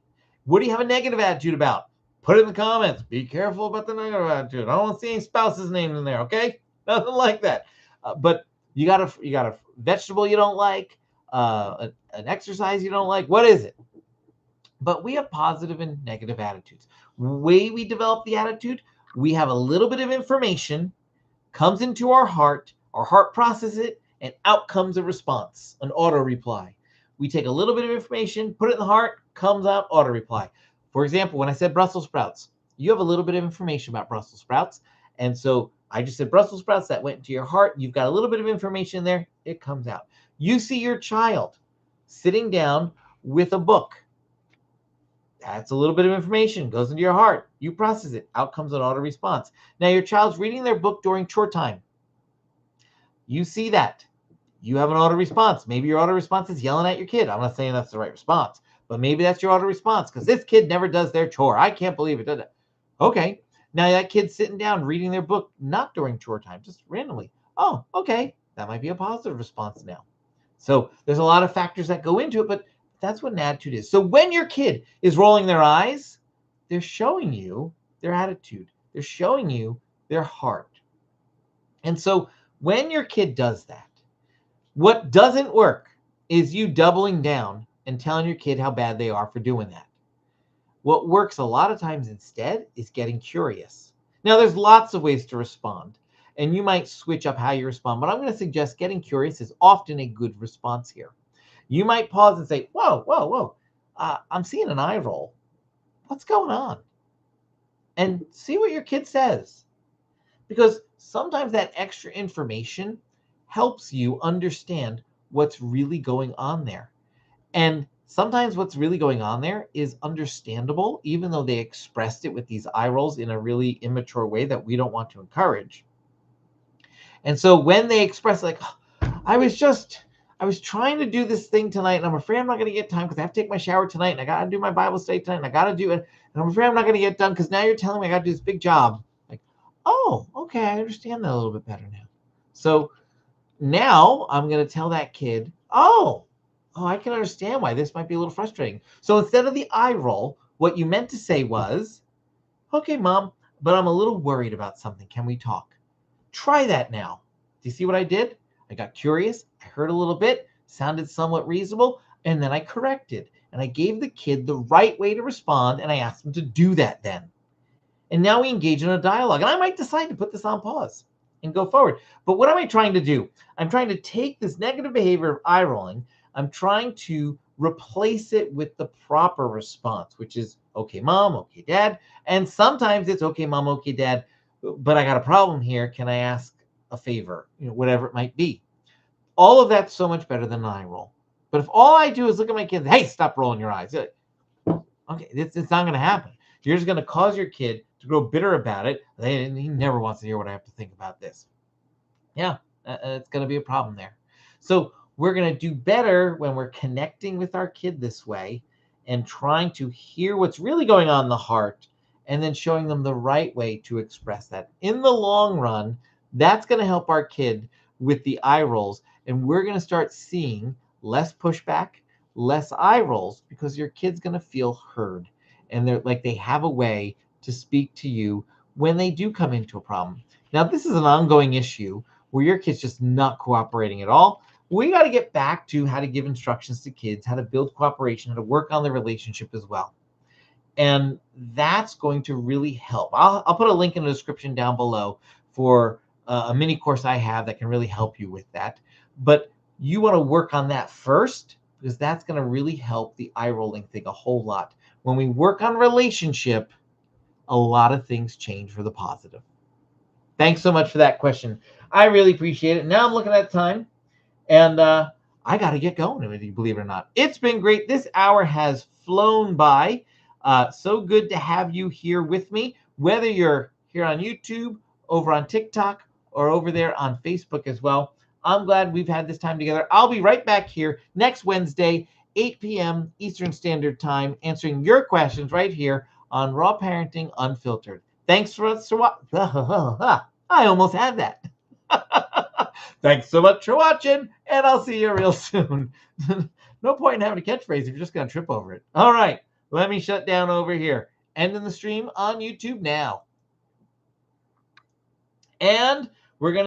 What do you have a negative attitude about? Put it in the comments. Be careful about the negative attitude. I don't want to see any spouses' names in there, okay? Nothing like that. But you got a vegetable you don't like, an exercise you don't like. What is it? But we have positive and negative attitudes. Way we develop the attitude, we have a little bit of information, comes into our heart processes it, and out comes a response, an auto reply. We take a little bit of information, put it in the heart, comes out auto reply. For example, when I said Brussels sprouts, you have a little bit of information about Brussels sprouts. And so I just said Brussels sprouts, that went into your heart. You've got a little bit of information there, it comes out. You see your child sitting down with a book. That's a little bit of information, goes into your heart. You process it, out comes an auto response. Now your child's reading their book during chore time. You see that. You have an auto response. Maybe your auto response is yelling at your kid. I'm not saying that's the right response, but maybe that's your auto response because this kid never does their chore. I can't believe it. Okay. Now that kid's sitting down reading their book, not during chore time, just randomly. Oh, okay. That might be a positive response now. So there's a lot of factors that go into it, but that's what an attitude is. So when your kid is rolling their eyes, they're showing you their attitude. They're showing you their heart. And so when your kid does that, what doesn't work is you doubling down and telling your kid how bad they are for doing that. What works a lot of times instead is getting curious. Now, there's lots of ways to respond, and you might switch up how you respond, but I'm going to suggest getting curious is often a good response here. You might pause and say, whoa, I'm seeing an eye roll. What's going on? And see what your kid says. Because sometimes that extra information helps you understand what's really going on there. And sometimes what's really going on there is understandable, even though they expressed it with these eye rolls in a really immature way that we don't want to encourage. And so when they express like, oh, I was trying to do this thing tonight, and I'm afraid I'm not going to get time because I have to take my shower tonight, and I got to do my Bible study tonight, and I got to do it, and I'm afraid I'm not going to get done because now you're telling me I got to do this big job. Like, oh, okay, I understand that a little bit better now. So now I'm going to tell that kid, oh, I can understand why this might be a little frustrating. So instead of the eye roll, what you meant to say was, okay, Mom, but I'm a little worried about something. Can we talk? Try that now. Do you see what I did? I got curious. I heard a little bit, sounded somewhat reasonable, and then I corrected. And I gave the kid the right way to respond, and I asked him to do that then. And now we engage in a dialogue. And I might decide to put this on pause and go forward. But what am I trying to do? I'm trying to take this negative behavior of eye rolling. I'm trying to replace it with the proper response, which is, okay, Mom, okay, Dad. And sometimes it's, okay, Mom, okay, Dad, but I got a problem here. Can I ask a favor? Whatever it might be. All of that's so much better than an eye roll. But if all I do is look at my kids, hey, stop rolling your eyes. Okay, it's not going to happen. You're just going to cause your kid to grow bitter about it. He never wants to hear what I have to think about this. Yeah, it's going to be a problem there. So we're going to do better when we're connecting with our kid this way and trying to hear what's really going on in the heart and then showing them the right way to express that. In the long run, that's going to help our kid with the eye rolls. And we're going to start seeing less pushback, less eye rolls, because your kid's going to feel heard. And they're like, they have a way to speak to you when they do come into a problem. Now, this is an ongoing issue where your kid's just not cooperating at all. We got to get back to how to give instructions to kids, how to build cooperation, how to work on the relationship as well. And that's going to really help. I'll put a link in the description down below for a mini course I have that can really help you with that. But you want to work on that first, because that's going to really help the eye rolling thing a whole lot. When we work on relationship, a lot of things change for the positive. Thanks so much for that question. I really appreciate it. Now I'm looking at time, and I got to get going, believe it or not. It's been great. This hour has flown by. So good to have you here with me, whether you're here on YouTube, over on TikTok, or over there on Facebook as well. I'm glad we've had this time together. I'll be right back here next Wednesday, 8 p.m. Eastern Standard Time, answering your questions right here on Raw Parenting Unfiltered. Thanks for watching. I almost had that. Thanks so much for watching, and I'll see you real soon. No point in having a catchphrase if you're just going to trip over it. All right, let me shut down over here. Ending the stream on YouTube now. And we're going to